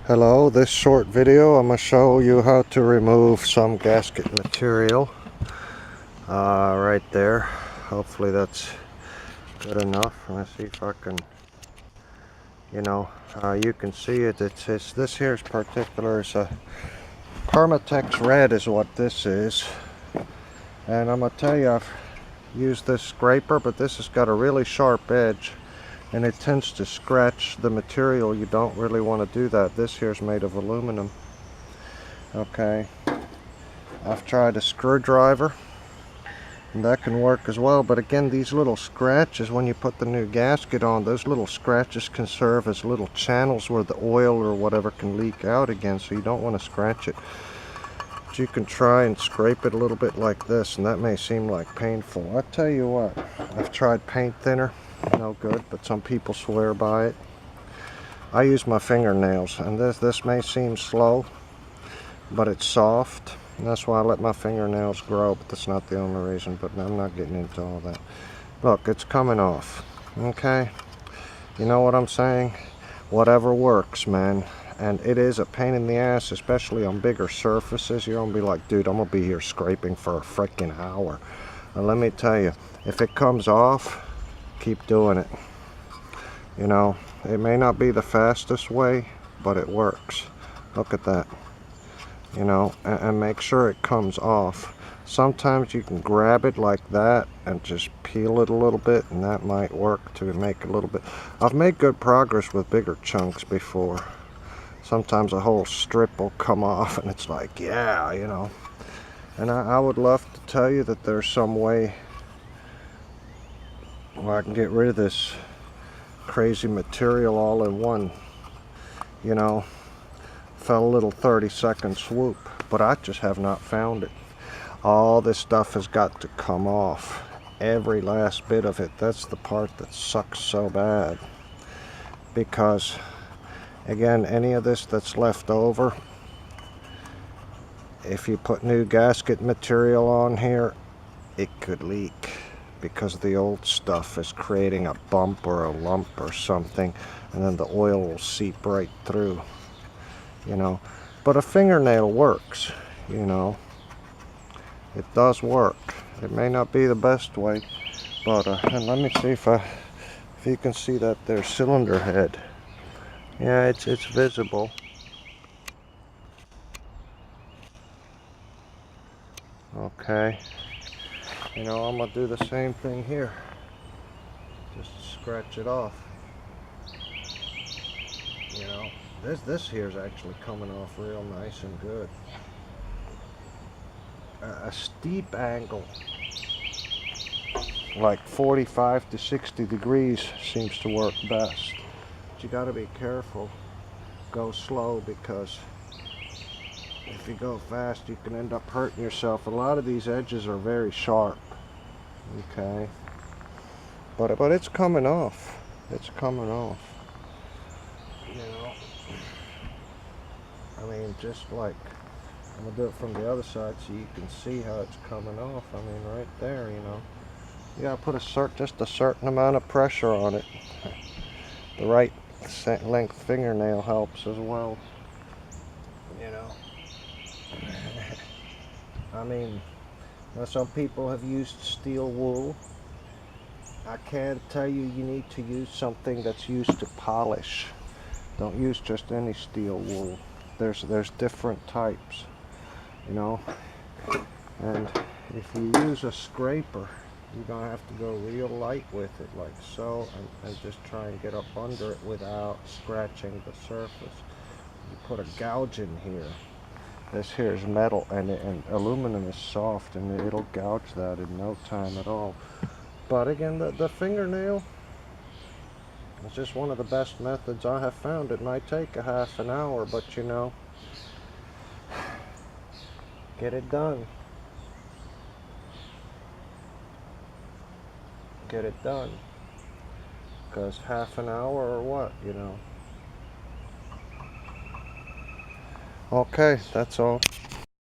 Hello, this short video I'm going to show you how to remove some gasket material right there. Hopefully that's good enough. Let me see if I can, you can see it. It's this here's particular. It's a Permatex Red is what this is. And I'm going to tell you, I've used this scraper, but this has got a really sharp edge. And it tends to scratch the material. You don't really want to do that. This here is made of aluminum. Okay, I've tried a screwdriver, and that can work as well. But again, these little scratches, when you put the new gasket on, those little scratches can serve as little channels where the oil or whatever can leak out again, so you don't want to scratch it. But you can try and scrape it a little bit like this, and that may seem like painful. I tell you what, I've tried paint thinner. No good, but some people swear by it. I use my fingernails, and this may seem slow, but it's soft, and that's why I let my fingernails grow, but that's not the only reason. But I'm not getting into all that. Look, it's coming off. Okay, you know what I'm saying? Whatever works, man. And it is a pain in the ass, especially on bigger surfaces. You're gonna be like, dude, I'm gonna be here scraping for a freaking hour. And let me tell you, if it comes off, keep doing it. You know, it may not be the fastest way, but it works. Look at that. You know, and make sure it comes off. Sometimes you can grab it like that and just peel it a little bit, and that might work to make a little bit. I've made good progress with bigger chunks before. Sometimes a whole strip will come off and it's like, yeah, you know. And I would love to tell you that there's some way where I can get rid of this crazy material all in one, you know, fell a little 30-second swoop, but I just have not found it. All this stuff has got to come off, every last bit of it. That's the part that sucks so bad, because again, any of this that's left over, if you put new gasket material on here, it could leak, because the old stuff is creating a bump or a lump or something, and then the oil will seep right through, you know. But a fingernail works, you know. It does work. It may not be the best way, but and let me see if you can see that there cylinder head. Yeah, it's visible. Okay. You know, I'm gonna do the same thing here. Just scratch it off. You know, this here is actually coming off real nice and good. A steep angle, like 45 to 60 degrees, seems to work best. But you got to be careful. Go slow, because if you go fast, you can end up hurting yourself. A lot of these edges are very sharp. Okay, but it's coming off. It's coming off. You know, I mean, just like, I'm gonna do it from the other side so you can see how it's coming off. I mean, right there, you know. You gotta put just a certain amount of pressure on it. The right length fingernail helps as well. You know. I mean, now some people have used steel wool. I can tell you, you need to use something that's used to polish. Don't use just any steel wool. There's different types, you know. And if you use a scraper, you're gonna have to go real light with it, like so, and just try and get up under it without scratching the surface. You put a gouge in here. This here is metal, and aluminum is soft, and it'll gouge that in no time at all. But again, the fingernail is just one of the best methods I have found. It might take a half an hour, but you know, get it done. Get it done. Because half an hour or what, you know. Okay, that's all.